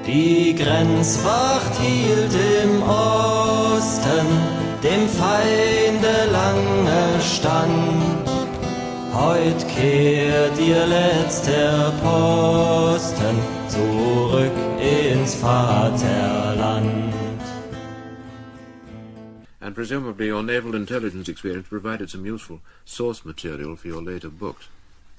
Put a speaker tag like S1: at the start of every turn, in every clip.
S1: Die Grenzwacht hielt im Osten dem Feinde lange stand. Heut kehrt ihr letzter Posten zurück ins Vaterland.
S2: And presumably your naval intelligence experience provided some useful source material for your later books.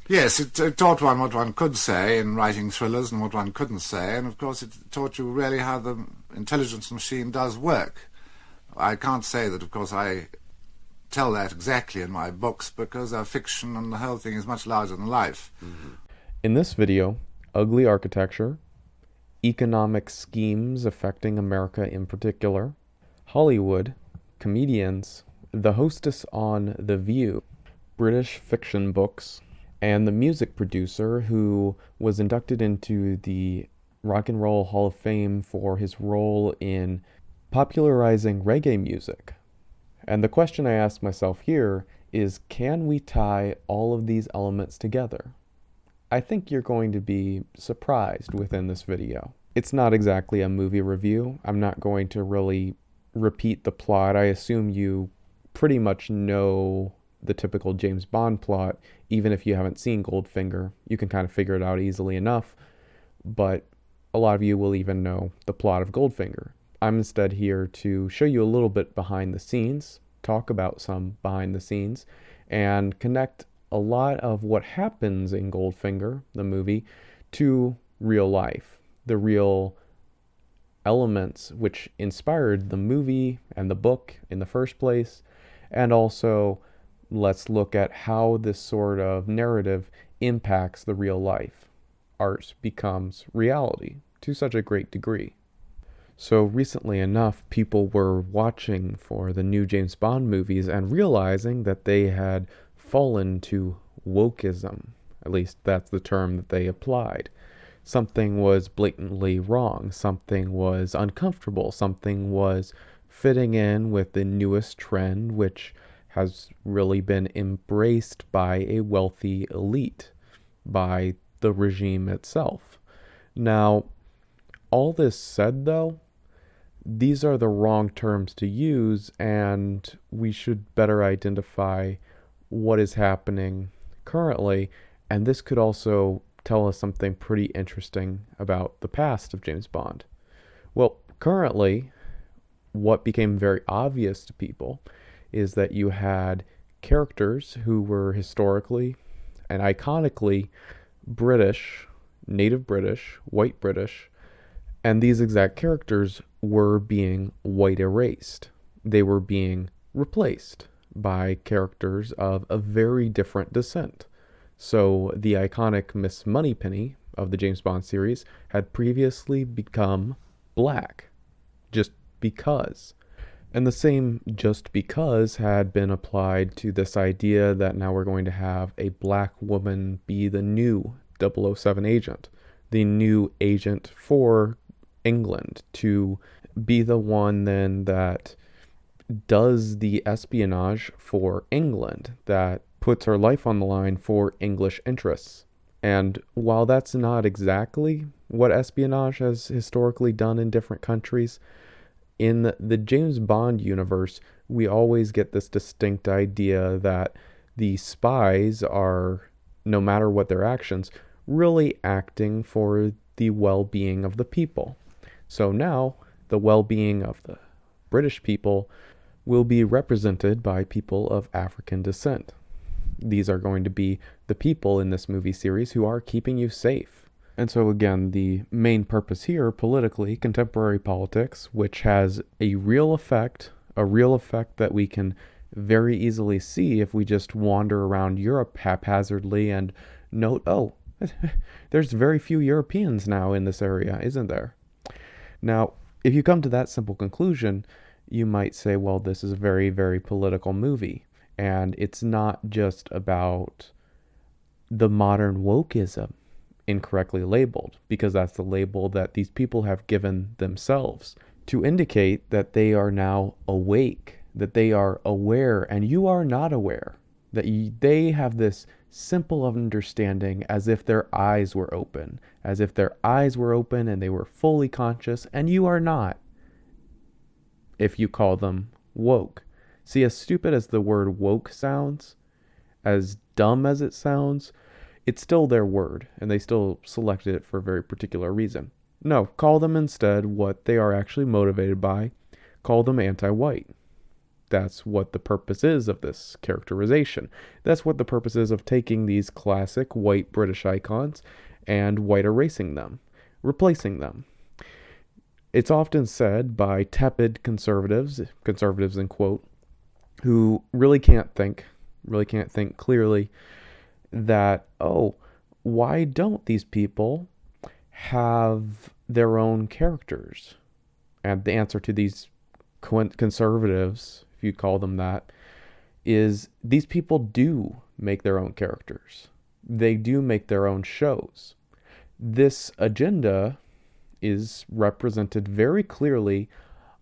S3: Yes, it taught one what one could say in writing thrillers and what one couldn't say, and of course it taught you really how the intelligence machine does work. I can't say that, of course, I tell that exactly in my books, because they're fiction and the whole thing is much larger than life.
S4: Mm-hmm. In this video, ugly architecture, economic schemes affecting America in particular, Hollywood, comedians, the hostess on The View, British fiction books, and the music producer who was inducted into the Rock and Roll Hall of Fame for his role in popularizing reggae music. And the question I ask myself here is, can we tie all of these elements together? I think you're going to be surprised within this video. It's not exactly a movie review. I'm not going to really repeat the plot. I assume you pretty much know the typical James Bond plot. Even if you haven't seen Goldfinger, you can kind of figure it out easily enough. But a lot of you will even know the plot of Goldfinger. I'm instead here to show you a little bit behind the scenes, talk about some behind the scenes, and connect a lot of what happens in Goldfinger, the movie, to real life, the real elements which inspired the movie and the book in the first place, and also let's look at how this sort of narrative impacts the real life. Art becomes reality to such a great degree. So recently enough, people were watching for the new James Bond movies and realizing that they had fallen to wokeism. At least that's the term that they applied. Something was blatantly wrong. Something was uncomfortable. Something was fitting in with the newest trend, which has really been embraced by a wealthy elite, by the regime itself. Now, all this said, though, these are the wrong terms to use, and we should better identify what is happening currently, and this could also tell us something pretty interesting about the past of James Bond. Well, currently, what became very obvious to people is that you had characters who were historically and iconically British, native British, white British, and these exact characters were being white erased. They were being replaced by characters of a very different descent. So the iconic Miss Moneypenny of the James Bond series had previously become black, just because. And the same just because had been applied to this idea that now we're going to have a black woman be the new 007 agent, the new agent for England, to be the one then that does the espionage for England, that puts her life on the line for English interests. And while that's not exactly what espionage has historically done in different countries, in the James Bond universe, we always get this distinct idea that the spies are, no matter what their actions, really acting for the well-being of the people. So now, the well-being of the British people will be represented by people of African descent. These are going to be the people in this movie series who are keeping you safe. And so again, the main purpose here, politically, contemporary politics, which has a real effect that we can very easily see if we just wander around Europe haphazardly and note, oh, there's very few Europeans now in this area, isn't there? Now, if you come to that simple conclusion, you might say, well, this is a very, very political movie. And it's not just about the modern wokeism, incorrectly labeled, because that's the label that these people have given themselves to indicate that they are now awake, that they are aware, and you are not aware, that they have this simple of understanding, as if their eyes were open, as if their eyes were open and they were fully conscious, and you are not if you call them woke. See, as stupid as the word woke sounds, as dumb as it sounds, it's still their word, and they still selected it for a very particular reason. No, call them instead what they are actually motivated by. Call them anti-white. That's what the purpose is of this characterization. That's what the purpose is of taking these classic white British icons and white erasing them, replacing them. It's often said by tepid conservatives in quote, who really can't think clearly, that, oh, why don't these people have their own characters? And the answer to these conservatives, if you call them that, is these people do make their own characters. They do make their own shows. This agenda is represented very clearly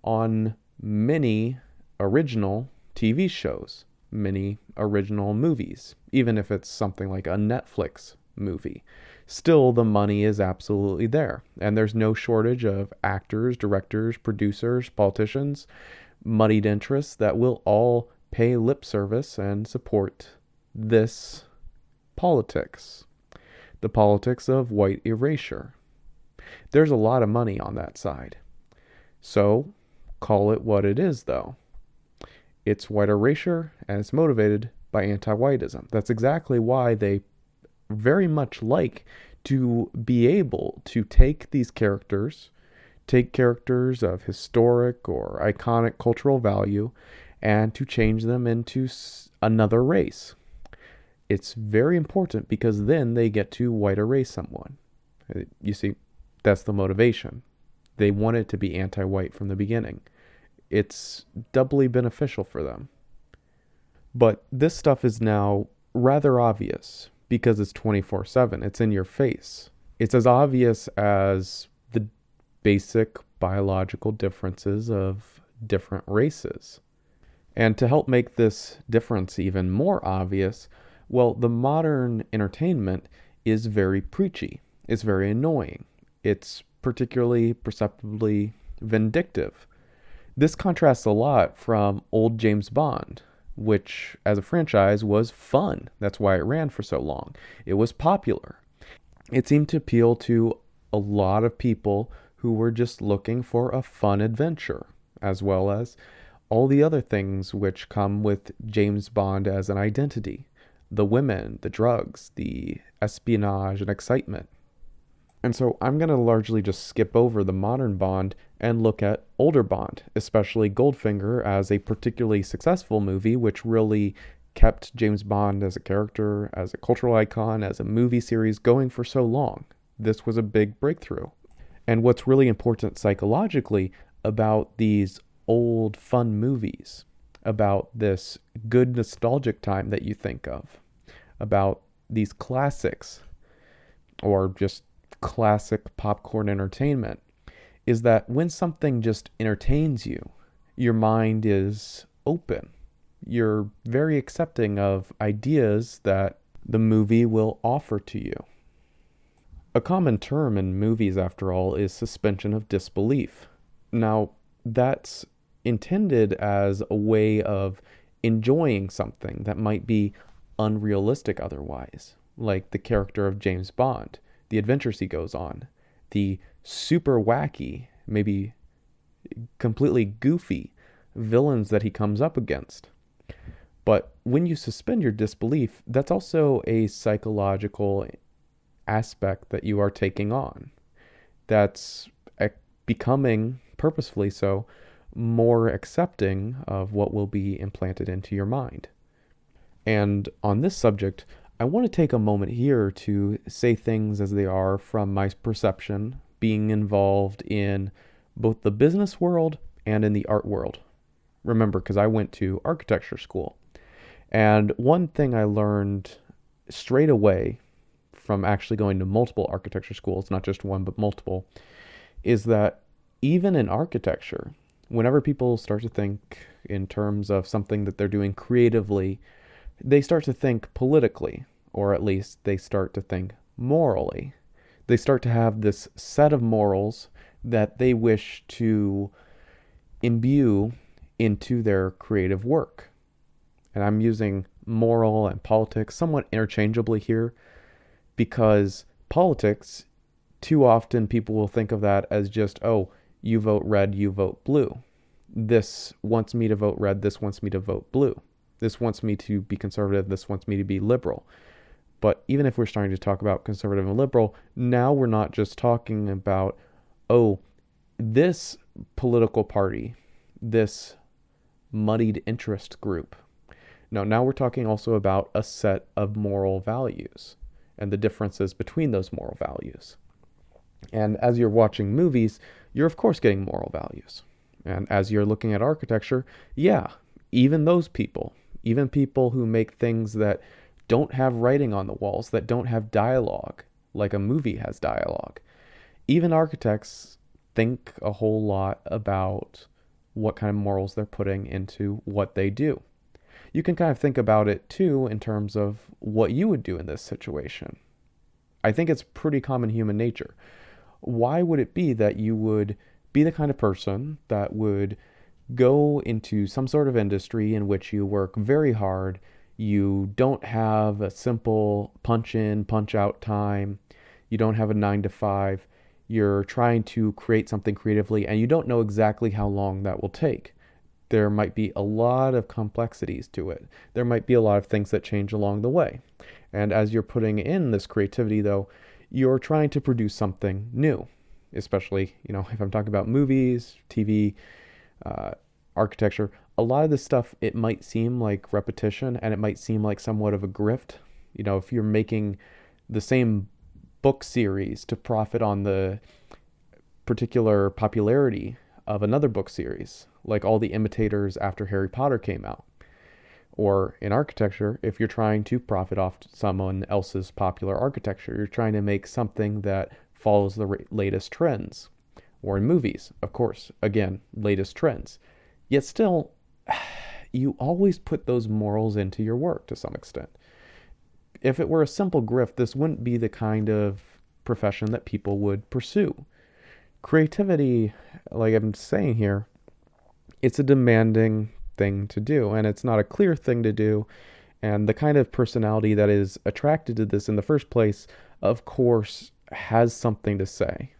S4: on many original TV shows, many original movies, even if it's something like a Netflix movie. Still, the money is absolutely there, and there's no shortage of actors, directors, producers, politicians, moneyed interests that will all pay lip service and support this politics, the politics of white erasure. There's a lot of money on that side. So, call it what it is, though. It's white erasure, and it's motivated by anti-whiteism. That's exactly why they very much like to be able to take these characters, take characters of historic or iconic cultural value, and to change them into another race. It's very important because then they get to white erase someone. You see, that's the motivation. They want it to be anti-white from the beginning. It's doubly beneficial for them. But this stuff is now rather obvious because it's 24/7. It's in your face. It's as obvious as the basic biological differences of different races. And to help make this difference even more obvious, well, the modern entertainment is very preachy. It's very annoying. It's particularly perceptibly vindictive. This contrasts a lot from old James Bond, which as a franchise was fun. That's why it ran for so long. It was popular. It seemed to appeal to a lot of people who were just looking for a fun adventure, as well as all the other things which come with James Bond as an identity. The women, the drugs, the espionage and excitement. And so I'm going to largely just skip over the modern Bond and look at older Bond, especially Goldfinger, as a particularly successful movie which really kept James Bond as a character, as a cultural icon, as a movie series going for so long. This was a big breakthrough. And what's really important psychologically about these old fun movies, about this good nostalgic time that you think of, about these classics, or just classic popcorn entertainment, is that when something just entertains you, your mind is open. You're very accepting of ideas that the movie will offer to you. A common term in movies, after all, is suspension of disbelief. Now, that's intended as a way of enjoying something that might be unrealistic otherwise, like the character of James Bond, the adventures he goes on, the super wacky, maybe completely goofy villains that he comes up against. But when you suspend your disbelief, that's also a psychological aspect that you are taking on. That's becoming, purposefully so, more accepting of what will be implanted into your mind. And on this subject, I want to take a moment here to say things as they are from my perception, being involved in both the business world and in the art world. Remember, because I went to architecture school. And one thing I learned straight away from actually going to multiple architecture schools, not just one, but multiple, is that even in architecture, whenever people start to think in terms of something that they're doing creatively, they start to think politically or at least they start to think morally. They start to have this set of morals that they wish to imbue into their creative work. And I'm using moral and politics somewhat interchangeably here, because politics, too often people will think of that as just, oh, you vote red, you vote blue. This wants me to vote red, this wants me to vote blue. This wants me to be conservative, this wants me to be liberal. But even if we're starting to talk about conservative and liberal, now we're not just talking about, oh, this political party, this muddied interest group. No, now we're talking also about a set of moral values and the differences between those moral values. And as you're watching movies, you're of course getting moral values. And as you're looking at architecture, yeah, even those people, even people who make things that don't have writing on the walls, that don't have dialogue, like a movie has dialogue, even architects think a whole lot about what kind of morals they're putting into what they do. You can kind of think about it too in terms of what you would do in this situation. I think it's pretty common human nature. Why would it be that you would be the kind of person that would go into some sort of industry in which you work very hard, you don't have a simple punch in, punch out time, you don't have a 9 to 5, you're trying to create something creatively and you don't know exactly how long that will take. There might be a lot of complexities to it. There might be a lot of things that change along the way. And as you're putting in this creativity, though, you're trying to produce something new, especially, if I'm talking about movies, TV, architecture. A lot of this stuff, it might seem like repetition and it might seem like somewhat of a grift. If you're making the same book series to profit on the particular popularity of another book series, like all the imitators after Harry Potter came out. Or in architecture, if you're trying to profit off someone else's popular architecture, you're trying to make something that follows the latest trends. Or in movies, of course, again, latest trends. Yet still, you always put those morals into your work to some extent. If it were a simple grift, this wouldn't be the kind of profession that people would pursue. Creativity, like I'm saying here, it's a demanding thing to do, and it's not a clear thing to do. And the kind of personality that is attracted to this in the first place, of course, has something to say.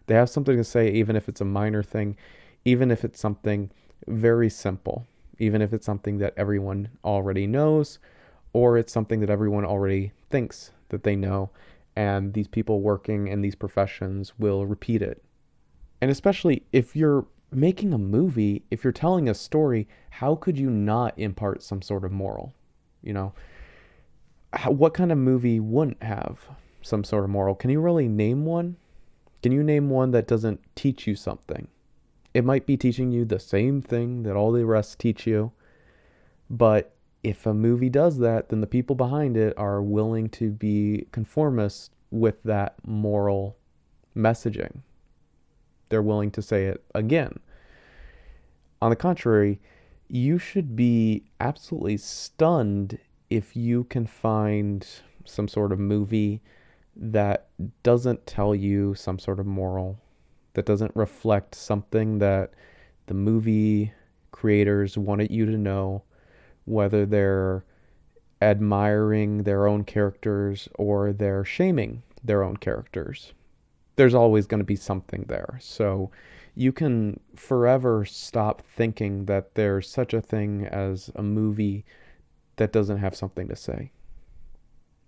S4: They have something to say, even if it's a minor thing, even if it's something very simple, even if it's something that everyone already knows, or it's something that everyone already thinks that they know, and these people working in these professions will repeat it. And especially if you're making a movie, if you're telling a story, how could you not impart some sort of moral? What kind of movie wouldn't have some sort of moral? Can you really name one? Can you name one that doesn't teach you something? It might be teaching you the same thing that all the rest teach you, but if a movie does that, then the people behind it are willing to be conformist with that moral messaging. They're willing to say it again. On the contrary, you should be absolutely stunned if you can find some sort of movie that doesn't tell you some sort of moral, that doesn't reflect something that the movie creators wanted you to know, whether they're admiring their own characters or they're shaming their own characters. There's always going to be something there. So you can forever stop thinking that there's such a thing as a movie that doesn't have something to say.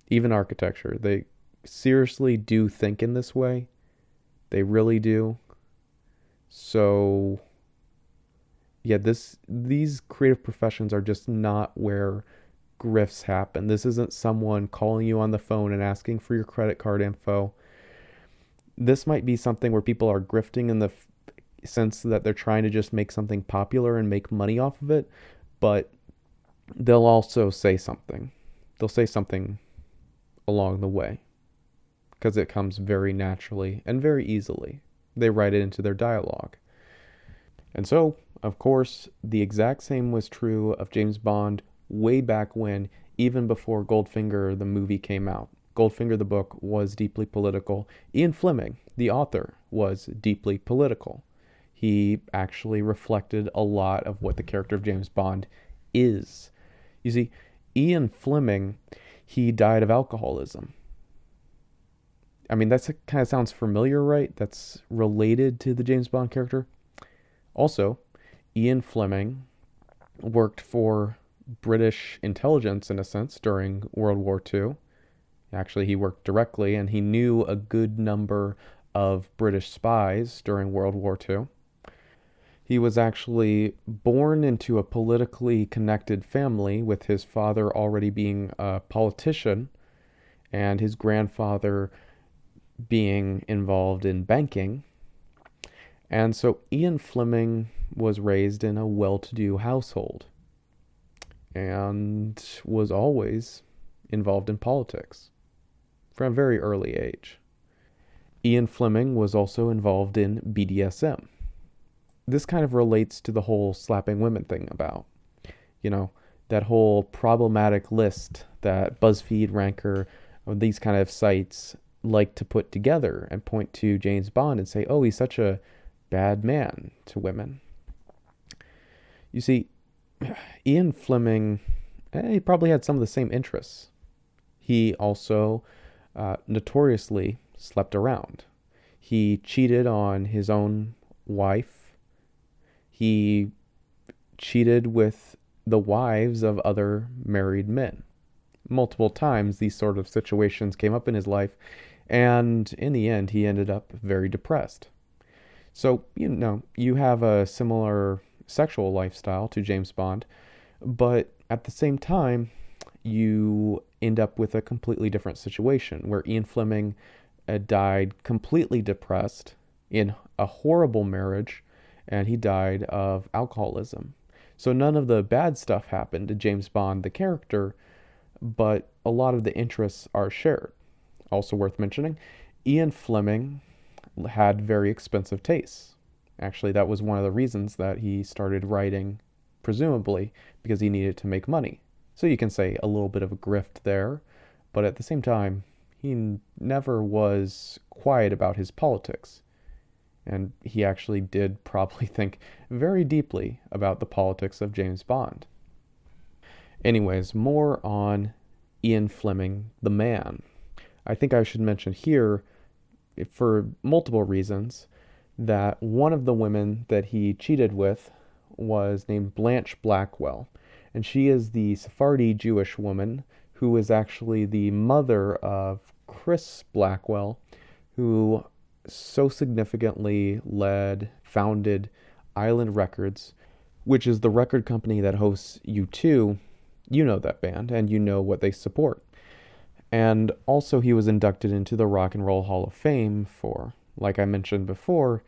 S4: Even architecture, they seriously do think in this way. They really do. So yeah, these creative professions are just not where grifts happen. This isn't someone calling you on the phone and asking for your credit card info. This might be something where people are grifting in the sense that they're trying to just make something popular and make money off of it, but they'll also say something. They'll say something along the way because it comes very naturally and very easily. They write it into their dialogue. And so, of course, the exact same was true of James Bond way back when, even before Goldfinger, the movie, came out. Goldfinger, the book, was deeply political. Ian Fleming, the author, was deeply political. He actually reflected a lot of what the character of James Bond is. You see, Ian Fleming, he died of alcoholism. I mean, that kind of sounds familiar, right? That's related to the James Bond character. Also, Ian Fleming worked for British intelligence, in a sense, during World War II. Actually, he worked directly, and he knew a good number of British spies during World War II. He was actually born into a politically connected family, with his father already being a politician and his grandfather being involved in banking. And so Ian Fleming was raised in a well-to-do household and was always involved in politics from a very early age. Ian Fleming was also involved in BDSM. This kind of relates to the whole slapping women thing about, that whole problematic list that BuzzFeed, Ranker, or these kind of sites like to put together and point to James Bond and say, oh, he's such a bad man to women. You see, Ian Fleming, he probably had some of the same interests. He also notoriously slept around. He cheated on his own wife. He cheated with the wives of other married men. Multiple times these sort of situations came up in his life, and in the end he ended up very depressed. So, you have a similar sexual lifestyle to James Bond, but at the same time, you end up with a completely different situation where Ian Fleming died completely depressed in a horrible marriage, and he died of alcoholism. So none of the bad stuff happened to James Bond, the character, but a lot of the interests are shared. Also worth mentioning, Ian Fleming had very expensive tastes. Actually, that was one of the reasons that he started writing, presumably because he needed to make money. So you can say a little bit of a grift there, but at the same time, he never was quiet about his politics. And he actually did probably think very deeply about the politics of James Bond. Anyways, more on Ian Fleming, the man. I think I should mention here, for multiple reasons, that one of the women that he cheated with was named Blanche Blackwell. And she is the Sephardi Jewish woman who is actually the mother of Chris Blackwell, who so significantly founded Island Records, which is the record company that hosts U2. You know that band, and you know what they support. And also he was inducted into the Rock and Roll Hall of Fame for, like I mentioned before,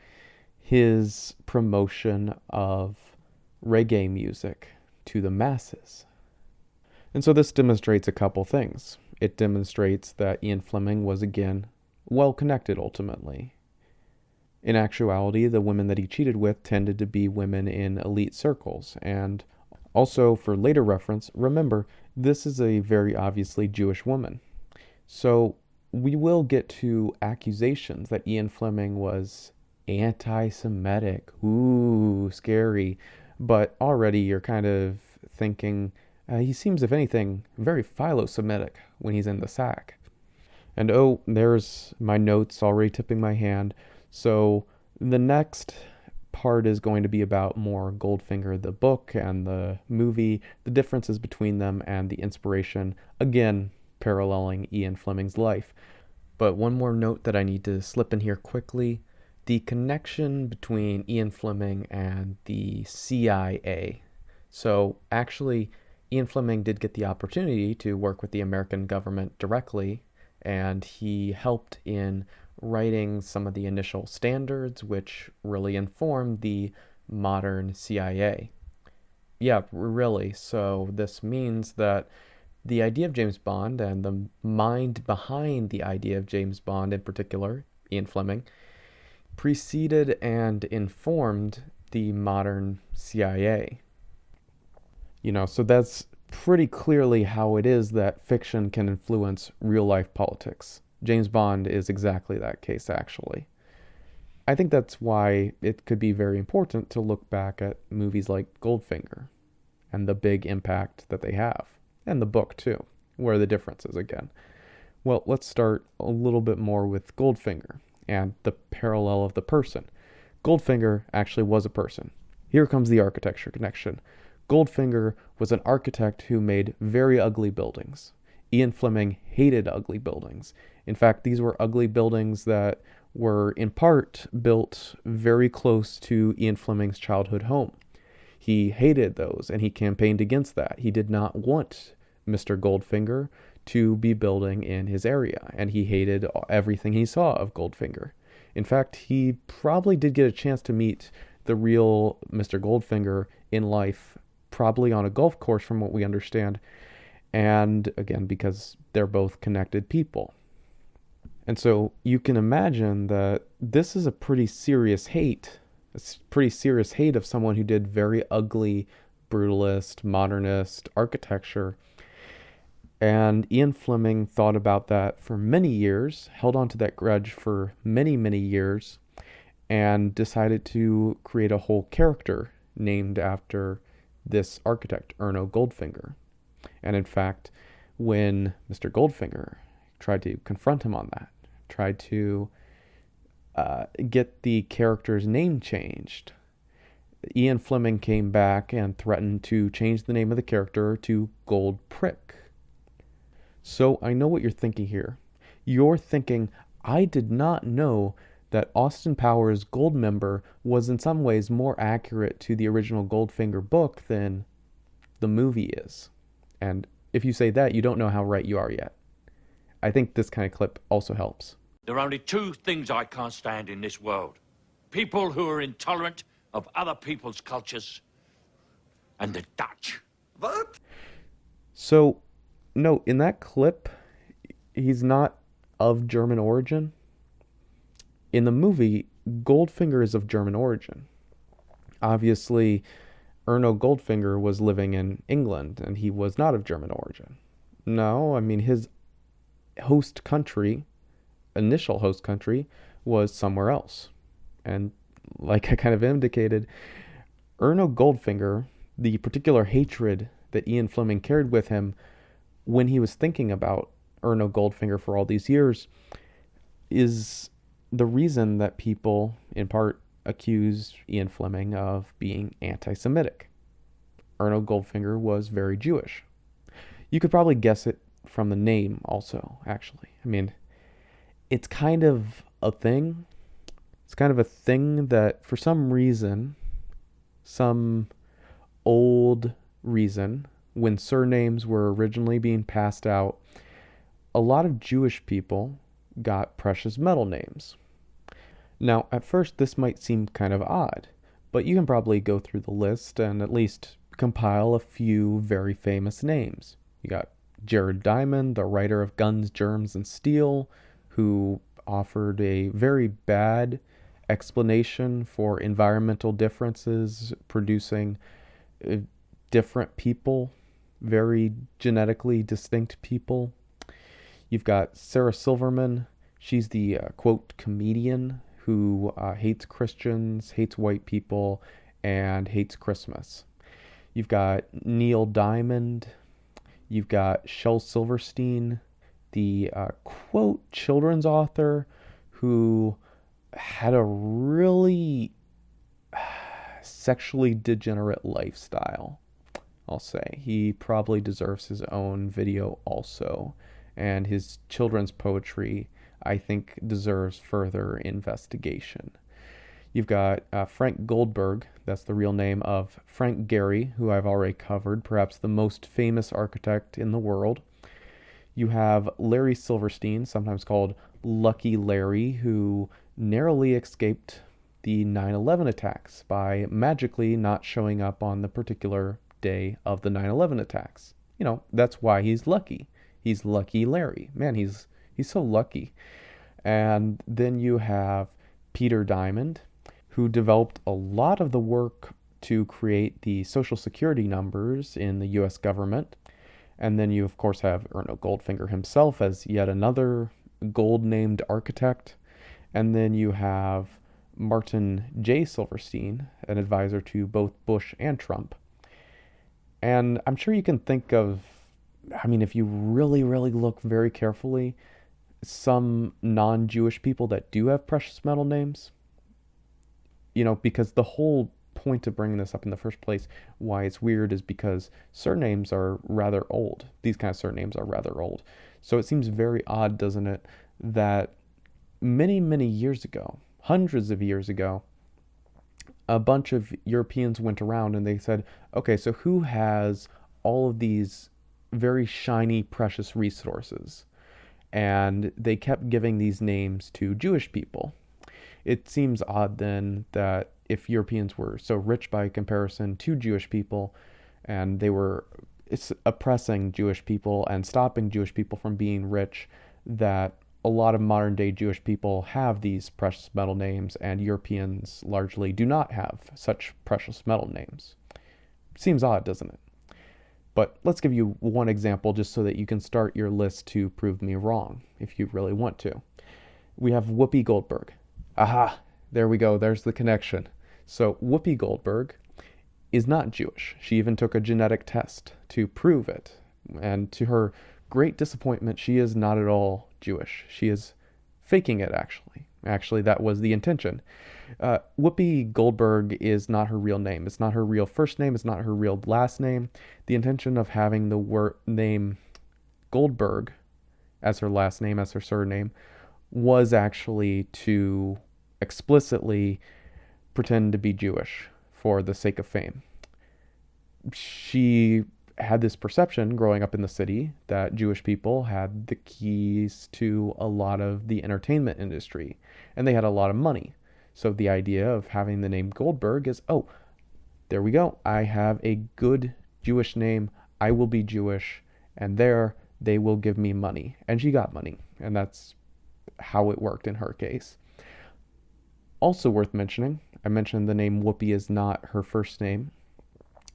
S4: his promotion of reggae music to the masses. And so this demonstrates a couple things. It demonstrates that Ian Fleming was, again, well-connected ultimately. In actuality, the women that he cheated with tended to be women in elite circles. And also, for later reference, remember, this is a very obviously Jewish woman. So we will get to accusations that Ian Fleming was anti-Semitic. Ooh, scary. But already you're kind of thinking, he seems, if anything, very philo-Semitic when he's in the sack. And oh, there's my notes already tipping my hand. So the next part is going to be about more Goldfinger, the book, and the movie, the differences between them, and the inspiration, again, paralleling Ian Fleming's life. But one more note that I need to slip in here quickly, the connection between Ian Fleming and the CIA. So actually, Ian Fleming did get the opportunity to work with the American government directly, and he helped in writing some of the initial standards, which really informed the modern CIA. Yeah, really. So this means that the idea of James Bond and the mind behind the idea of James Bond in particular, Ian Fleming, preceded and informed the modern CIA. So that's pretty clearly how it is that fiction can influence real-life politics. James Bond is exactly that case, actually. I think that's why it could be very important to look back at movies like Goldfinger and the big impact that they have, and the book too. Where are the differences again? Well, let's start a little bit more with Goldfinger and the parallel of the person. Goldfinger actually was a person. Here comes the architecture connection. Goldfinger was an architect who made very ugly buildings. Ian Fleming hated ugly buildings. In fact, these were ugly buildings that were in part built very close to Ian Fleming's childhood home. He hated those and he campaigned against that. He did not want Mr. Goldfinger to be building in his area, and he hated everything he saw of Goldfinger. In fact, he probably did get a chance to meet the real Mr. Goldfinger in life, probably on a golf course from what we understand, and again, because they're both connected people. And so you can imagine that this is a pretty serious hate of someone who did very ugly, brutalist, modernist architecture. And Ian Fleming thought about that for many years, held on to that grudge for many, many years, and decided to create a whole character named after this architect, Erno Goldfinger. And in fact, when Mr. Goldfinger tried to confront him on that, tried to get the character's name changed, Ian Fleming came back and threatened to change the name of the character to Gold Prick. So I know what you're thinking here. You're thinking, I did not know that Austin Powers' Goldmember was in some ways more accurate to the original Goldfinger book than the movie is. And if you say that, you don't know how right you are yet. I think this kind of clip also helps.
S5: There are only two things I can't stand in this world. People who are intolerant of other people's cultures, and the Dutch.
S1: What?
S4: So, no, in that clip, he's not of German origin. In the movie, Goldfinger is of German origin. Obviously, Erno Goldfinger was living in England, and he was not of German origin. No, I mean, his host country, initial host country, was somewhere else. And like I kind of indicated, Erno Goldfinger, the particular hatred that Ian Fleming carried with him when he was thinking about Erno Goldfinger for all these years, is the reason that people, in part, accuse Ian Fleming of being anti-Semitic. Erno Goldfinger was very Jewish. You could probably guess it from the name also, actually. I mean, it's kind of a thing. It's kind of a thing that for some reason, some old reason, when surnames were originally being passed out, a lot of Jewish people got precious metal names. Now, at first, this might seem kind of odd, but you can probably go through the list and at least compile a few very famous names. You got Jared Diamond, the writer of Guns, Germs, and Steel, who offered a very bad explanation for environmental differences, producing different people, very genetically distinct people. You've got Sarah Silverman. She's the, quote, comedian who hates Christians, hates white people, and hates Christmas. You've got Neil Diamond. You've got Shel Silverstein, the, quote, children's author who had a really sexually degenerate lifestyle, I'll say. He probably deserves his own video also, and his children's poetry, I think, deserves further investigation. You've got Frank Goldberg, that's the real name of Frank Gehry, who I've already covered, perhaps the most famous architect in the world. You have Larry Silverstein, sometimes called Lucky Larry, who narrowly escaped the 9/11 attacks by magically not showing up on the particular day of the 9/11 attacks. You know, that's why he's lucky. He's Lucky Larry. Man, he's so lucky. And then you have Peter Diamond, who developed a lot of the work to create the Social Security numbers in the US government. And then you, of course, have Erno Goldfinger himself as yet another gold-named architect. And then you have Martin J. Silverstein, an advisor to both Bush and Trump. And I'm sure you can think of, I mean, if you really, really look very carefully, some non-Jewish people that do have precious metal names. You know, because the whole point of bringing this up in the first place, why it's weird, is because surnames are rather old. These kind of surnames are rather old. So it seems very odd, doesn't it, that many, many years ago, hundreds of years ago, a bunch of Europeans went around and they said, okay, so who has all of these very shiny, precious resources? And they kept giving these names to Jewish people. It seems odd then that if Europeans were so rich by comparison to Jewish people, and they were oppressing Jewish people and stopping Jewish people from being rich, that a lot of modern day Jewish people have these precious metal names, and Europeans largely do not have such precious metal names. Seems odd, doesn't it? But let's give you one example just so that you can start your list to prove me wrong, if you really want to. We have Whoopi Goldberg. Aha, there we go, there's the connection. So Whoopi Goldberg is not Jewish. She even took a genetic test to prove it. And to her great disappointment, she is not at all Jewish. She is faking it, actually. Actually, that was the intention. Whoopi Goldberg is not her real name. It's not her real first name. It's not her real last name. The intention of having the name Goldberg as her last name, as her surname, was actually to explicitly pretend to be Jewish for the sake of fame. She had this perception growing up in the city that Jewish people had the keys to a lot of the entertainment industry, and they had a lot of money. So the idea of having the name Goldberg is, oh, there we go. I have a good Jewish name. I will be Jewish, and there they will give me money. And she got money, and that's how it worked in her case. Also worth mentioning, I mentioned the name Whoopi is not her first name.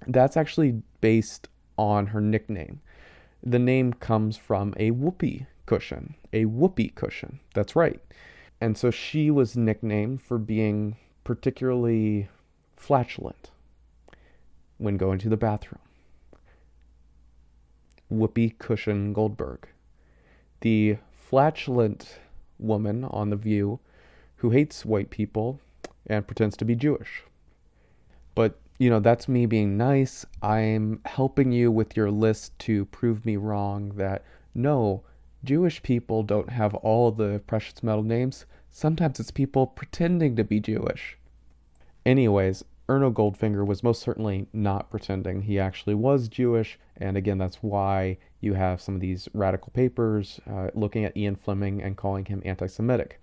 S4: That's actually based on her nickname. The name comes from a whoopee cushion. A whoopee cushion. That's right. And so she was nicknamed for being particularly flatulent when going to the bathroom. Whoopi Cushion Goldberg. The flatulent woman on The View who hates white people and pretends to be Jewish. But, you know, that's me being nice. I'm helping you with your list to prove me wrong that, no, Jewish people don't have all the precious metal names. Sometimes it's people pretending to be Jewish. Anyways, Erno Goldfinger was most certainly not pretending. He actually was Jewish, and again, that's why you have some of these radical papers looking at Ian Fleming and calling him anti-Semitic.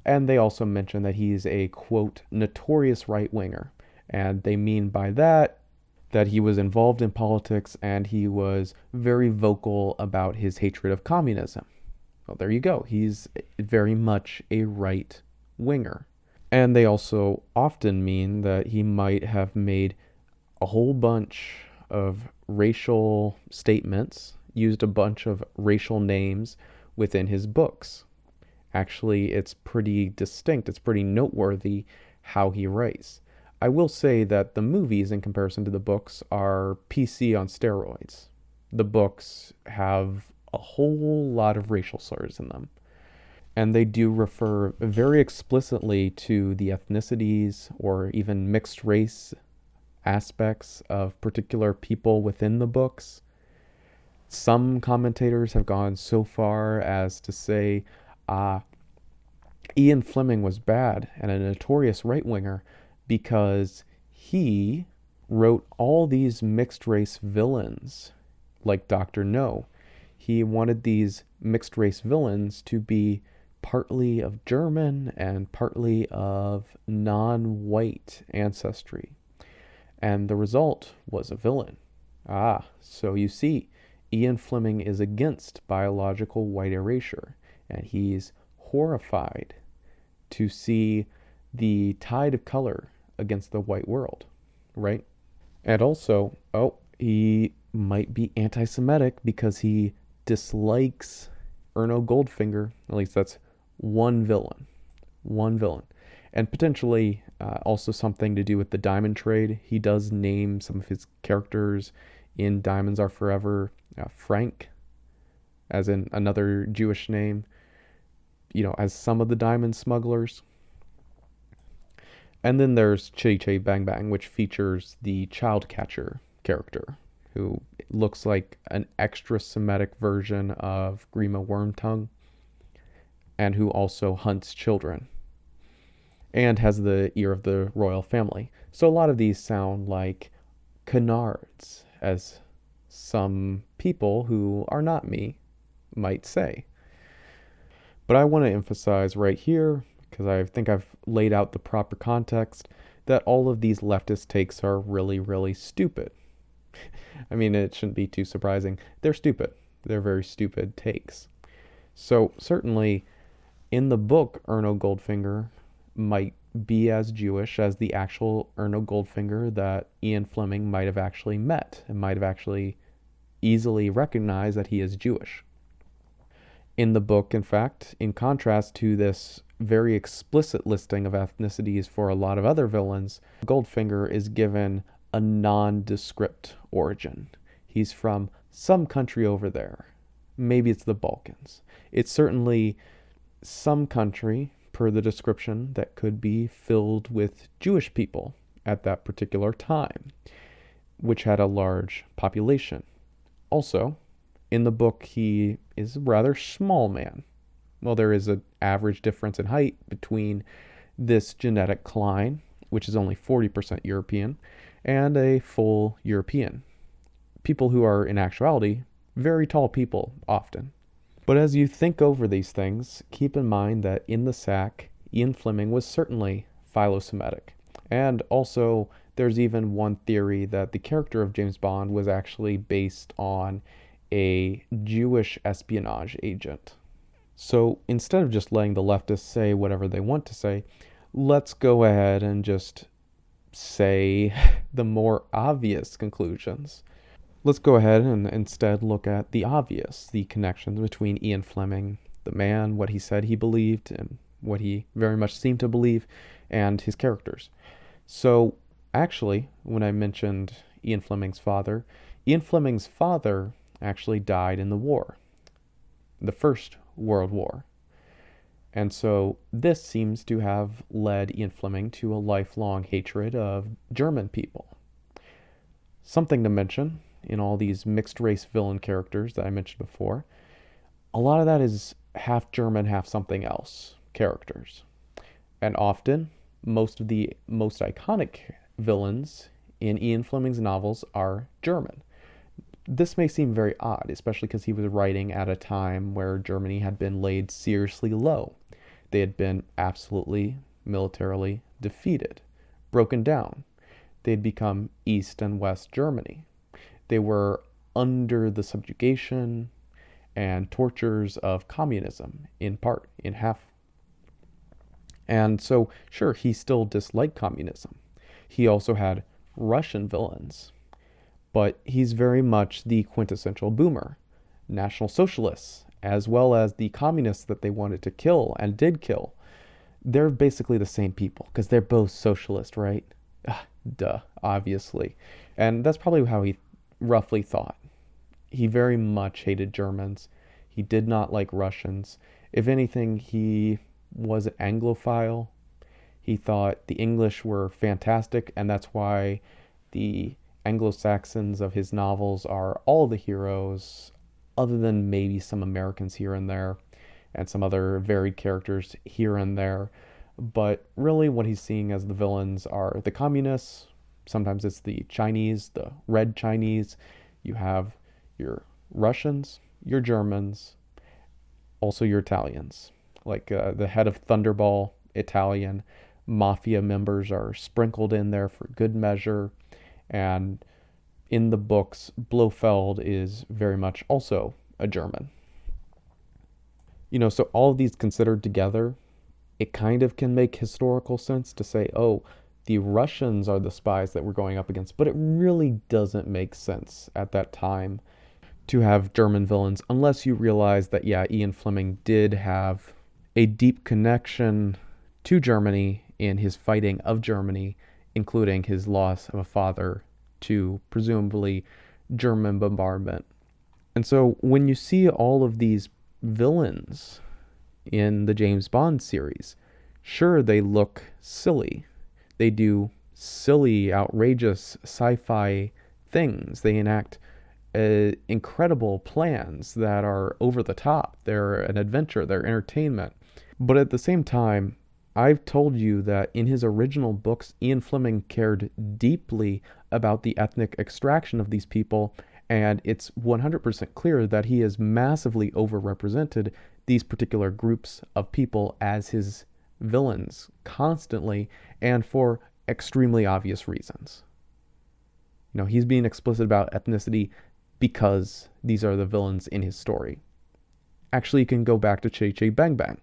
S4: And they also mention that he's a, quote, notorious right-winger. And they mean by that he was involved in politics and he was very vocal about his hatred of communism. Well, there you go. He's very much a right-winger. And they also often mean that he might have made a whole bunch of racial statements, used a bunch of racial names within his books. Actually, it's pretty distinct. It's pretty noteworthy how he writes. I will say that the movies, in comparison to the books, are PC on steroids. The books have a whole lot of racial slurs in them. And they do refer very explicitly to the ethnicities or even mixed race aspects of particular people within the books. Some commentators have gone so far as to say, Ian Fleming was bad and a notorious right-winger because he wrote all these mixed race villains, like Dr. No. He wanted these mixed race villains to be partly of German and partly of non-white ancestry. And the result was a villain. So you see, Ian Fleming is against biological white erasure, and he's horrified to see the tide of color against the white world, right? And also, he might be anti-Semitic because he dislikes Erno Goldfinger. At least that's one villain. One villain. And potentially also something to do with the diamond trade. He does name some of his characters in Diamonds Are Forever Frank, as in another Jewish name, as some of the diamond smugglers. And then there's Chitty Chitty Bang Bang, which features the child catcher character, who looks like an extra Semitic version of Grima Wormtongue, and who also hunts children, and has the ear of the royal family. So a lot of these sound like canards, as some people who are not me might say. But I want to emphasize right here, because I think I've laid out the proper context, that all of these leftist takes are really, really stupid. I mean, it shouldn't be too surprising. They're stupid. They're very stupid takes. So certainly, in the book, Erno Goldfinger might be as Jewish as the actual Erno Goldfinger that Ian Fleming might have actually met and might have actually easily recognized that he is Jewish. In the book, in fact, in contrast to this very explicit listing of ethnicities for a lot of other villains, Goldfinger is given a nondescript origin. He's from some country over there. Maybe it's the Balkans. It's certainly some country, per the description, that could be filled with Jewish people at that particular time, which had a large population. Also, in the book, he is a rather small man. Well, there is an average difference in height between this genetic Klein, which is only 40% European, and a full European. People who are, in actuality, very tall people, often. But as you think over these things, keep in mind that in the sack, Ian Fleming was certainly philo-Semitic. And also, there's even one theory that the character of James Bond was actually based on a Jewish espionage agent. So instead of just letting the leftists say whatever they want to say, let's go ahead and just say the more obvious conclusions. Let's go ahead and instead look at the obvious, the connections between Ian Fleming, the man, what he said he believed, and what he very much seemed to believe, and his characters. So actually, when I mentioned Ian Fleming's father actually died in the war, the First World War. And so this seems to have led Ian Fleming to a lifelong hatred of German people. Something to mention in all these mixed race villain characters that I mentioned before, a lot of that is half German, half something else characters. And often, most of the most iconic villains in Ian Fleming's novels are German. This may seem very odd, especially because he was writing at a time where Germany had been laid seriously low. They had been absolutely militarily defeated, broken down. They had become East and West Germany. They were under the subjugation and tortures of communism, in half. And so, sure, he still disliked communism. He also had Russian villains. But he's very much the quintessential boomer. National Socialists, as well as the communists that they wanted to kill and did kill, they're basically the same people, because they're both socialist, right? Duh, obviously. And that's probably how he roughly thought. He very much hated Germans. He did not like Russians. If anything, he was an Anglophile. He thought the English were fantastic, and that's why the Anglo-Saxons of his novels are all the heroes, other than maybe some Americans here and there, and some other varied characters here and there. But really what he's seeing as the villains are the communists. Sometimes it's the Chinese, the red Chinese. You have your Russians, your Germans, also your Italians. Like the head of Thunderball, Italian. Mafia members are sprinkled in there for good measure. And in the books, Blofeld is very much also a German. So all of these considered together, it kind of can make historical sense to say, oh, the Russians are the spies that we're going up against, but it really doesn't make sense at that time to have German villains unless you realize that, yeah, Ian Fleming did have a deep connection to Germany in his fighting of Germany, including his loss of a father to presumably German bombardment. And so when you see all of these villains in the James Bond series, sure, they look silly. They do silly, outrageous sci-fi things. They enact incredible plans that are over the top. They're an adventure, they're entertainment. But at the same time, I've told you that in his original books, Ian Fleming cared deeply about the ethnic extraction of these people, and it's 100% clear that he has massively overrepresented these particular groups of people as his villains constantly, and for extremely obvious reasons. You know, he's being explicit about ethnicity because these are the villains in his story. Actually, you can go back to Chitty Chitty Bang Bang.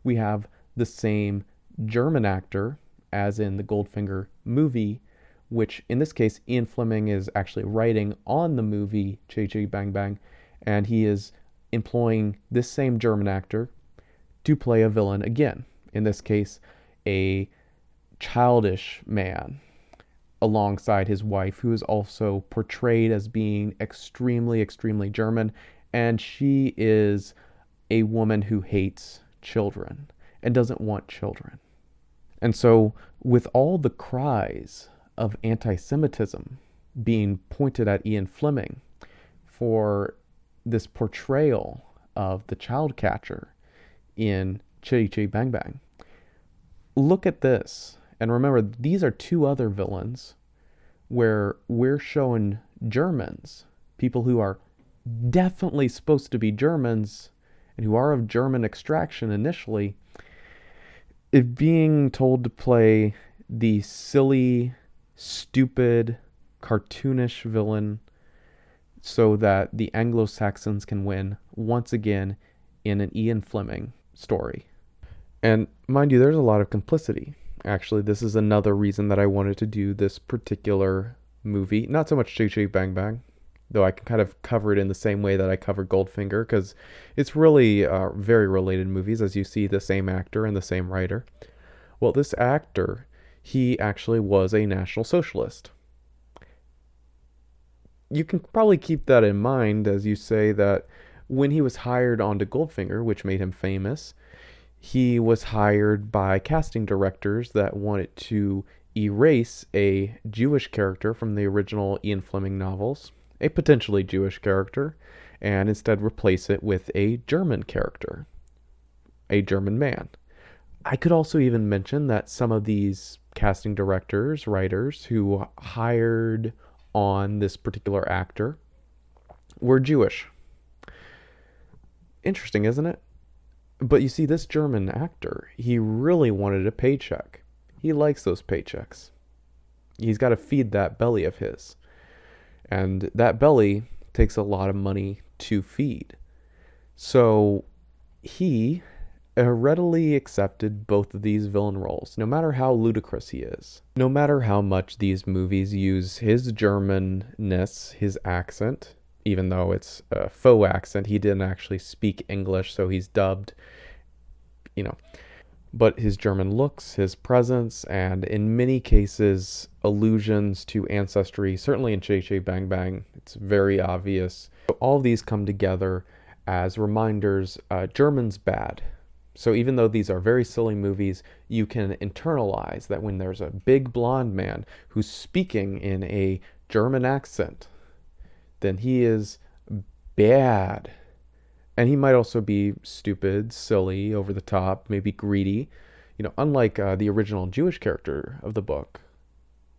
S4: We have the same German actor as in the Goldfinger movie, which in this case, Ian Fleming is actually writing on the movie Chitty Chitty Bang Bang, and he is employing this same German actor to play a villain again. In this case, a childish man alongside his wife, who is also portrayed as being extremely, extremely German, and she is a woman who hates children and doesn't want children. And so, with all the cries of anti-Semitism being pointed at Ian Fleming for this portrayal of the child catcher in Chitty Chitty Bang Bang, look at this. And remember, these are two other villains where we're showing Germans, people who are definitely supposed to be Germans and who are of German extraction initially, being told to play the silly, stupid, cartoonish villain so that the Anglo-Saxons can win once again in an Ian Fleming story. And mind you, there's a lot of complicity. Actually, this is another reason that I wanted to do this particular movie. Not so much Chitty Chitty Bang Bang, though I can kind of cover it in the same way that I covered Goldfinger, because it's really very related movies, as you see the same actor and the same writer. Well, this actor, he actually was a National Socialist. You can probably keep that in mind as you say that when he was hired onto Goldfinger, which made him famous, he was hired by casting directors that wanted to erase a Jewish character from the original Ian Fleming novels, a potentially Jewish character, and instead replace it with a German character, a German man. I could also even mention that some of these casting directors, writers who hired on this particular actor were Jewish. Interesting, isn't it? But you see, this German actor, he really wanted a paycheck. He likes those paychecks. He's got to feed that belly of his. And that belly takes a lot of money to feed. So he readily accepted both of these villain roles, no matter how ludicrous he is. No matter how much these movies use his Germanness, his accent, even though it's a faux accent. He didn't actually speak English, so he's dubbed, But his German looks, his presence, and in many cases, allusions to ancestry, certainly in Chitty Chitty Bang Bang, it's very obvious. So all of these come together as reminders, German's bad. So even though these are very silly movies, you can internalize that when there's a big blonde man who's speaking in a German accent, then he is bad. And he might also be stupid, silly, over the top, maybe greedy. Unlike the original Jewish character of the book,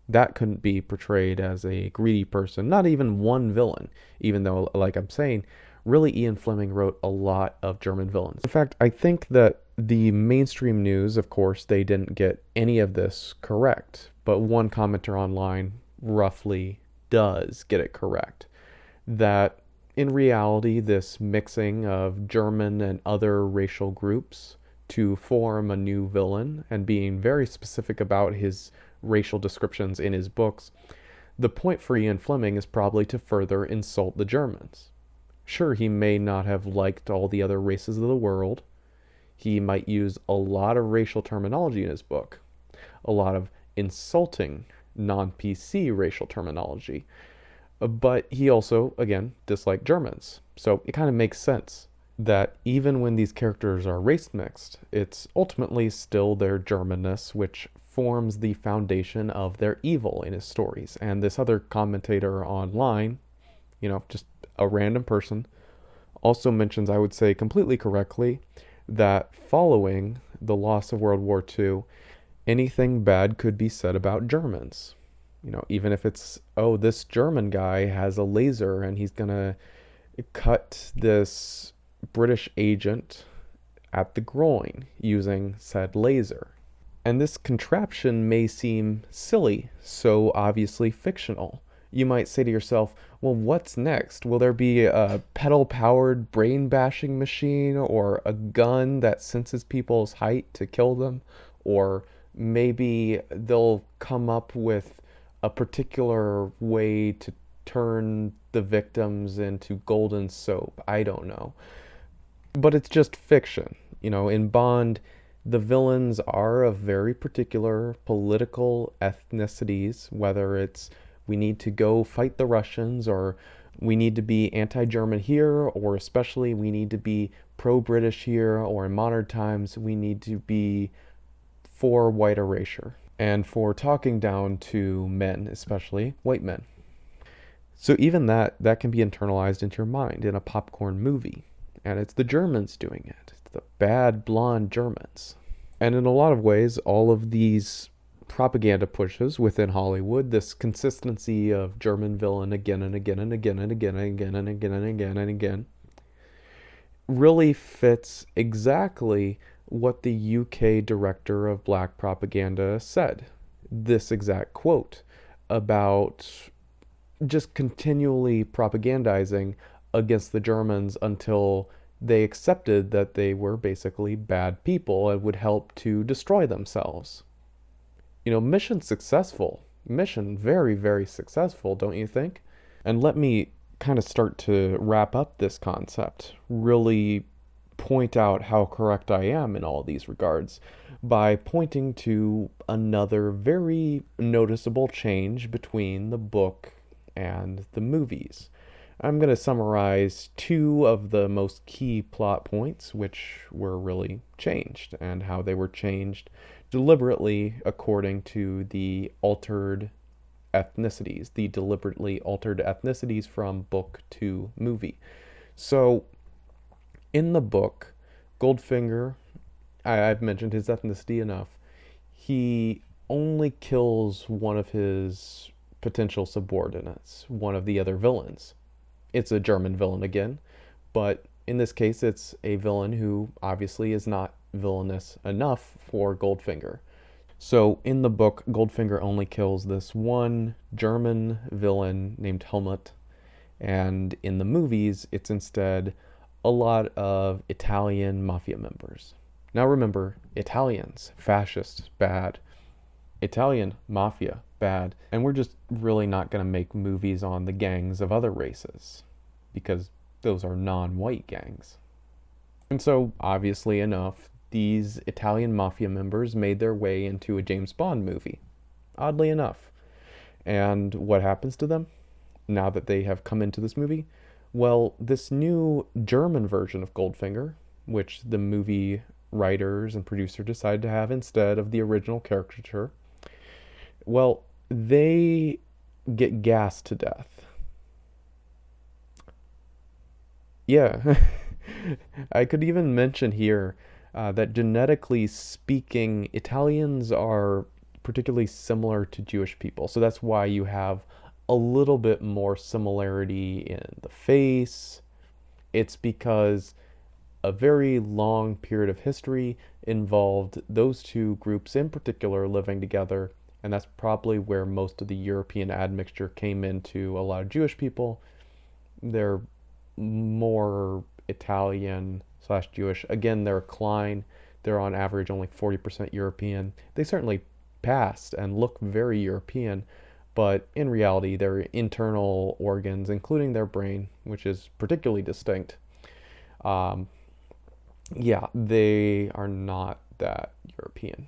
S4: that couldn't be portrayed as a greedy person, not even one villain, even though, like I'm saying, really Ian Fleming wrote a lot of German villains. In fact, I think that the mainstream news, of course, they didn't get any of this correct, but one commenter online roughly does get it correct. That in reality, this mixing of German and other racial groups to form a new villain, and being very specific about his racial descriptions in his books, the point for Ian Fleming is probably to further insult the Germans. Sure, he may not have liked all the other races of the world. He might use a lot of racial terminology in his book, a lot of insulting non-PC racial terminology. But he also, again, disliked Germans. So it kind of makes sense that even when these characters are race mixed, it's ultimately still their Germanness which forms the foundation of their evil in his stories. And this other commentator online, just a random person, also mentions, I would say completely correctly, that following the loss of World War II, anything bad could be said about Germans. Even if it's, oh, this German guy has a laser and he's going to cut this British agent at the groin using said laser. And this contraption may seem silly, so obviously fictional. You might say to yourself, well, what's next? Will there be a pedal-powered brain-bashing machine, or a gun that senses people's height to kill them? Or maybe they'll come up with a particular way to turn the victims into golden soap. I don't know. But it's just fiction. In Bond, the villains are of very particular political ethnicities, whether it's we need to go fight the Russians, or we need to be anti-German here, or especially we need to be pro-British here, or in modern times we need to be for white erasure and for talking down to men, especially white men. So even that can be internalized into your mind in a popcorn movie. And it's the Germans doing it. It's the bad blonde Germans. And in a lot of ways, all of these propaganda pushes within Hollywood, this consistency of German villain again and again and again and again and again and again and again and again, really fits exactly what the UK director of black propaganda said. This exact quote about just continually propagandizing against the Germans until they accepted that they were basically bad people and would help to destroy themselves. Mission successful. Mission very, very successful, don't you think? And let me kind of start to wrap up this concept, really point out how correct I am in all these regards by pointing to another very noticeable change between the book and the movies. I'm going to summarize two of the most key plot points which were really changed, and how they were changed deliberately according to the altered ethnicities, the deliberately altered ethnicities from book to movie. So, in the book, Goldfinger, I've mentioned his ethnicity enough, he only kills one of his potential subordinates, one of the other villains. It's a German villain again, but in this case it's a villain who obviously is not villainous enough for Goldfinger. So in the book, Goldfinger only kills this one German villain named Helmut, and in the movies it's instead a lot of Italian mafia members. Now remember, Italians, fascists, bad. Italian mafia, bad. And we're just really not going to make movies on the gangs of other races, because those are non-white gangs. And so, obviously enough, these Italian mafia members made their way into a James Bond movie. Oddly enough. And what happens to them now that they have come into this movie? Well, this new German version of Goldfinger, which the movie writers and producer decided to have instead of the original caricature, well, they get gassed to death. Yeah, I could even mention here that genetically speaking, Italians are particularly similar to Jewish people. So that's why you have a little bit more similarity in the face. It's because a very long period of history involved those two groups in particular living together, and that's probably where most of the European admixture came into a lot of Jewish people. They're more Italian/Jewish. Again, they're a Klein. They're on average only 40% European. They certainly past and look very European, but in reality, their internal organs, including their brain, which is particularly distinct, yeah, they are not that European.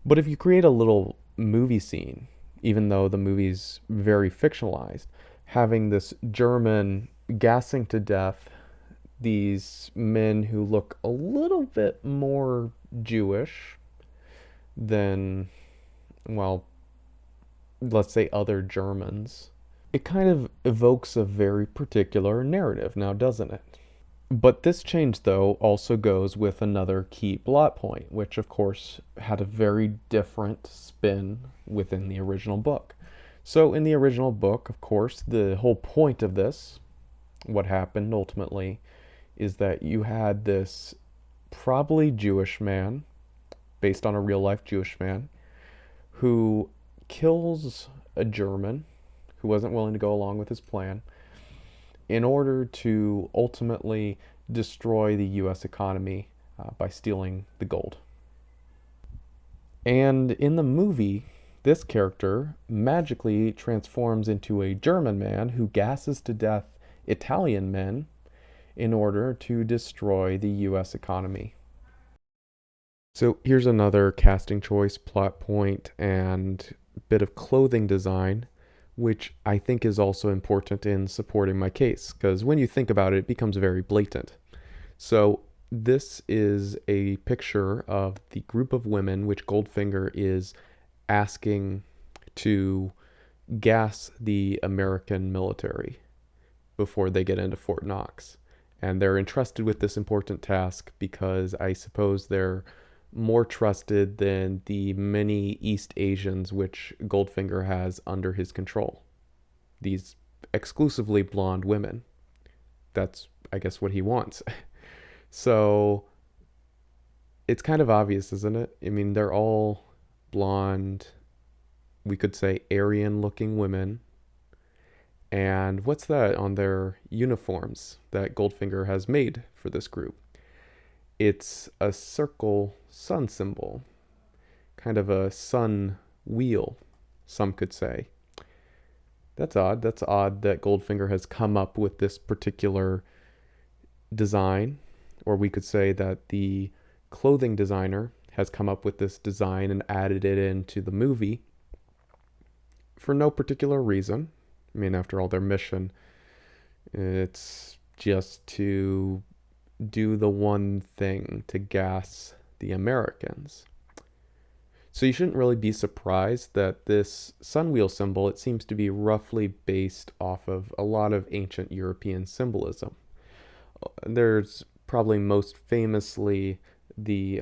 S4: But if you create a little movie scene, even though the movie's very fictionalized, having this German gassing to death these men who look a little bit more Jewish than, well, let's say other Germans, it kind of evokes a very particular narrative now, doesn't it? But this change, though, also goes with another key plot point, which of course had a very different spin within the original book. So in the original book, of course, the whole point of this, what happened ultimately, is that you had this probably Jewish man, based on a real-life Jewish man, who kills a German who wasn't willing to go along with his plan in order to ultimately destroy the U.S. economy by stealing the gold. And in the movie, this character magically transforms into a German man who gasses to death Italian men in order to destroy the U.S. economy. So here's another casting choice, plot point, and bit of clothing design, which I think is also important in supporting my case, because when you think about it, it becomes very blatant. So this is a picture of the group of women which Goldfinger is asking to gas the American military before they get into Fort Knox. And they're entrusted with this important task because I suppose they're more trusted than the many East Asians which Goldfinger has under his control. These exclusively blonde women. That's, I guess, what he wants. So it's kind of obvious, isn't it? I mean, they're all blonde, we could say Aryan-looking women. And what's that on their uniforms that Goldfinger has made for this group? It's a circle sun symbol, kind of a sun wheel, some could say. That's odd. That's odd that Goldfinger has come up with this particular design, or we could say that the clothing designer has come up with this design and added it into the movie for no particular reason. I mean, after all, their mission, it's just to do the one thing, to gas the Americans. So you shouldn't really be surprised that this sunwheel symbol, it seems to be roughly based off of a lot of ancient European symbolism. There's probably most famously the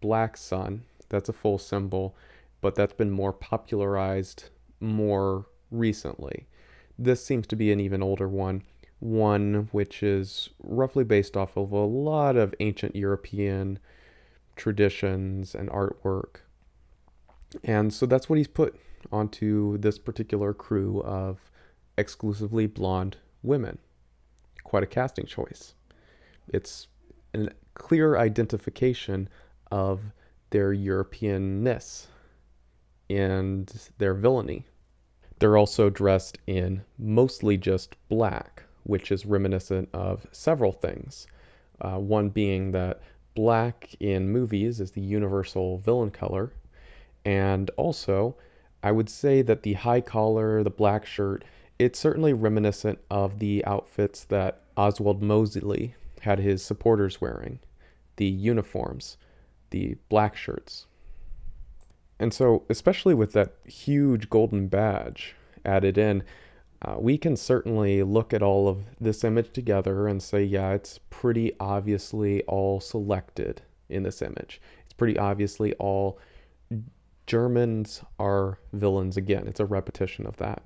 S4: black sun. That's a full symbol, but that's been more popularized more recently. This seems to be an even older one which is roughly based off of a lot of ancient European traditions and artwork. And so that's what he's put onto this particular crew of exclusively blonde women. Quite a casting choice. It's a clear identification of their Europeanness and their villainy. They're also dressed in mostly just black, which is reminiscent of several things. One being that black in movies is the universal villain color. And also, I would say that the high collar, the black shirt, it's certainly reminiscent of the outfits that Oswald Mosley had his supporters wearing, the uniforms, the black shirts. And so, especially with that huge golden badge added in, we can certainly look at all of this image together and say, yeah, it's pretty obviously all selected in this image. It's pretty obviously all Germans are villains again. It's a repetition of that.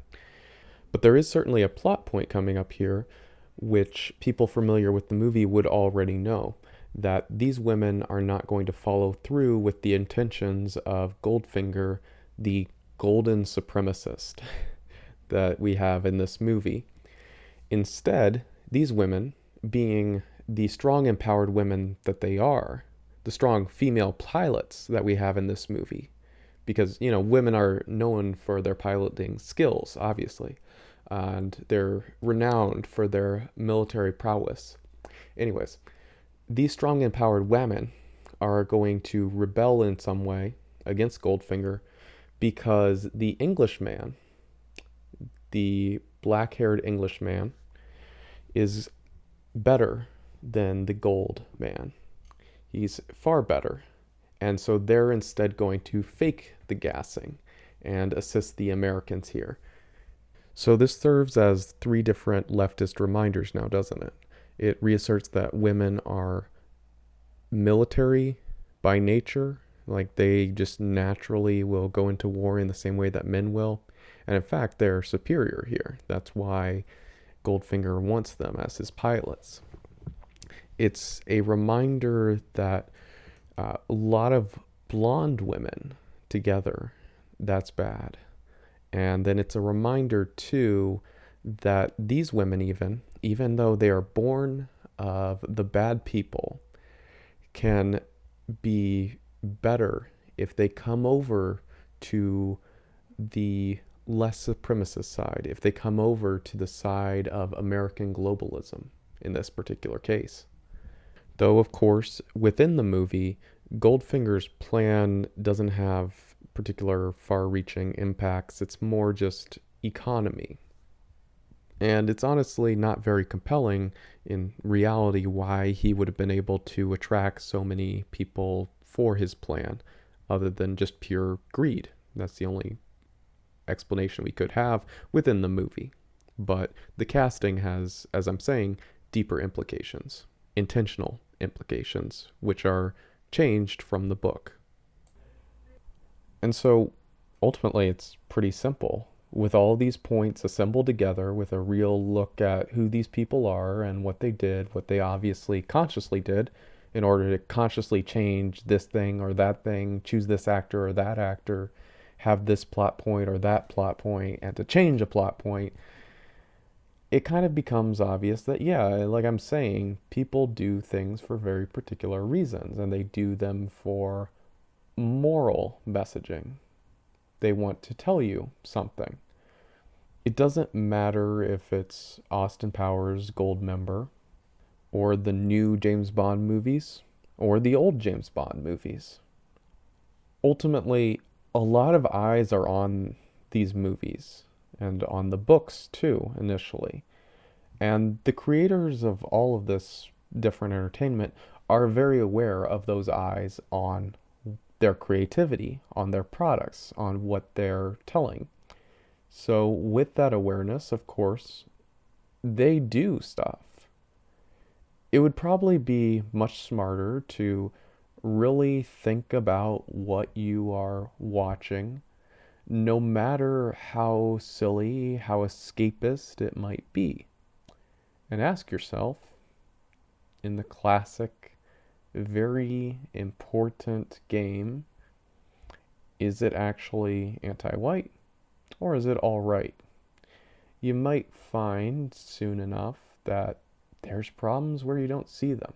S4: But there is certainly a plot point coming up here, which people familiar with the movie would already know, that these women are not going to follow through with the intentions of Goldfinger, the golden supremacist that we have in this movie. Instead, these women, being the strong, empowered women that they are, the strong female pilots that we have in this movie, because, you know, women are known for their piloting skills, obviously, and they're renowned for their military prowess. Anyways, these strong, empowered women are going to rebel in some way against Goldfinger because the Englishman, the black-haired Englishman, is better than the gold man. He's far better. And so they're instead going to fake the gassing and assist the Americans here. So this serves as 3 different leftist reminders now, doesn't it? It reasserts that women are military by nature, like they just naturally will go into war in the same way that men will. And in fact, they're superior here. That's why Goldfinger wants them as his pilots. It's a reminder that a lot of blonde women together, that's bad. And then it's a reminder, too, that these women, even though they are born of the bad people, can be better if they come over to the less supremacist side, if they come over to the side of American globalism in this particular case. Though, of course, within the movie, Goldfinger's plan doesn't have particular far-reaching impacts. It's more just economy. And it's honestly not very compelling in reality why he would have been able to attract so many people for his plan, other than just pure greed. That's the only explanation we could have within the movie. But the casting has, as I'm saying, deeper implications, intentional implications, which are changed from the book. And so ultimately it's pretty simple. With all these points assembled together, with a real look at who these people are and what they did, what they obviously consciously did in order to consciously change this thing or that thing, choose this actor or that actor, have this plot point or that plot point, and to change a plot point, it kind of becomes obvious that, yeah, like I'm saying, people do things for very particular reasons, and they do them for moral messaging. They want to tell you something. It doesn't matter if it's Austin Powers' Goldmember, or the new James Bond movies, or the old James Bond movies. Ultimately, a lot of eyes are on these movies, and on the books too, initially. And the creators of all of this different entertainment are very aware of those eyes on their creativity, on their products, on what they're telling. So with that awareness, of course, they do stuff. It would probably be much smarter to really think about what you are watching, no matter how silly, how escapist it might be. And ask yourself, in the classic, very important game, is it actually anti-white, or is it all right? You might find soon enough that there's problems where you don't see them.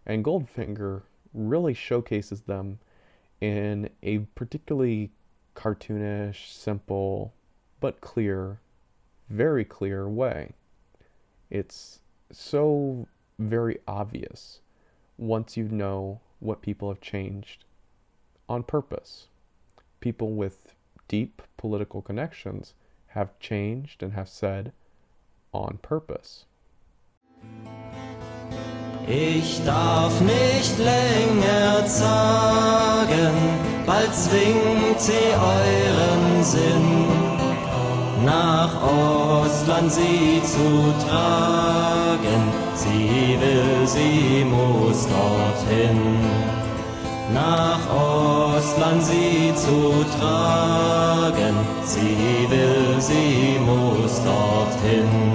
S4: And Goldfinger really showcases them in a particularly cartoonish, simple, but clear, very clear way. It's so very obvious once you know what people have changed on purpose. People with deep political connections have changed and have said on purpose.
S1: Ich darf nicht länger zagen, bald zwingt sie euren Sinn, nach Ostland sie zu tragen. Sie will, sie muss dorthin. Nach Ostland sie zu tragen. Sie will, sie muss dorthin.